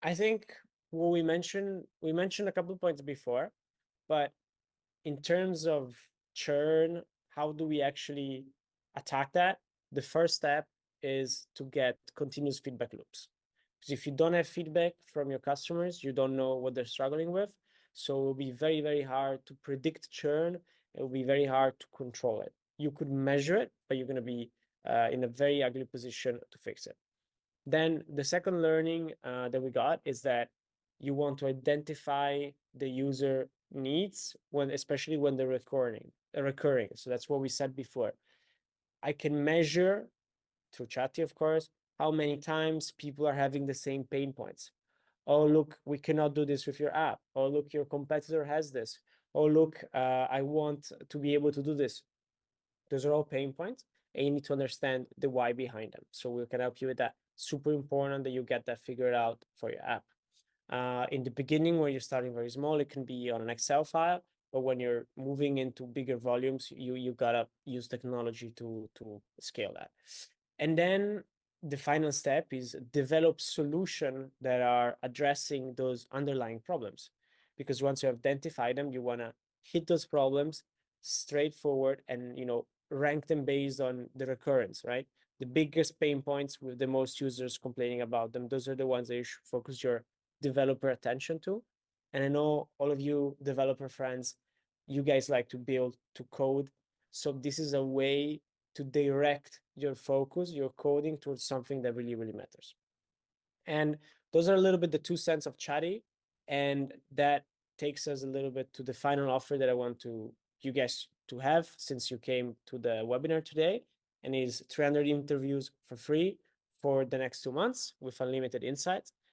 I think what we mentioned a couple of points before, but in terms of churn, how do we actually attack that? The first step is to get continuous feedback loops. Because if you don't have feedback from your customers, you don't know what they're struggling with. So it will be very, very hard to predict churn. It will be very hard to control it. You could measure it, but you're going to be in a very ugly position to fix it. Then the second learning that we got is that you want to identify the user needs when, especially when they're recurring. So that's what we said before. I can measure through Chatty, of course, how many times people are having the same pain points. Oh, look, we cannot do this with your app. Oh, look, your competitor has this. Oh, look, I want to be able to do this. Those are all pain points, and you need to understand the why behind them. So we can help you with that. Super important that you get that figured out for your app. In the beginning, when you're starting very small, it can be on an Excel file, but when you're moving into bigger volumes, you gotta use technology to scale that. And then the final step is develop solutions that are addressing those underlying problems. Because once you identify them, you wanna hit those problems straightforward and rank them based on the recurrence, right? The biggest pain points with the most users complaining about them, those are the ones that you should focus your developer attention to. And I know all of you developer friends, you guys like to build, to code. So this is a way to direct your focus, your coding towards something that really, really matters. And those are a little bit the 2 cents of Chatty. And that takes us a little bit to the final offer that I want to you guys to have since you came to the webinar today, and is 300 interviews for free for the next 2 months with unlimited insights.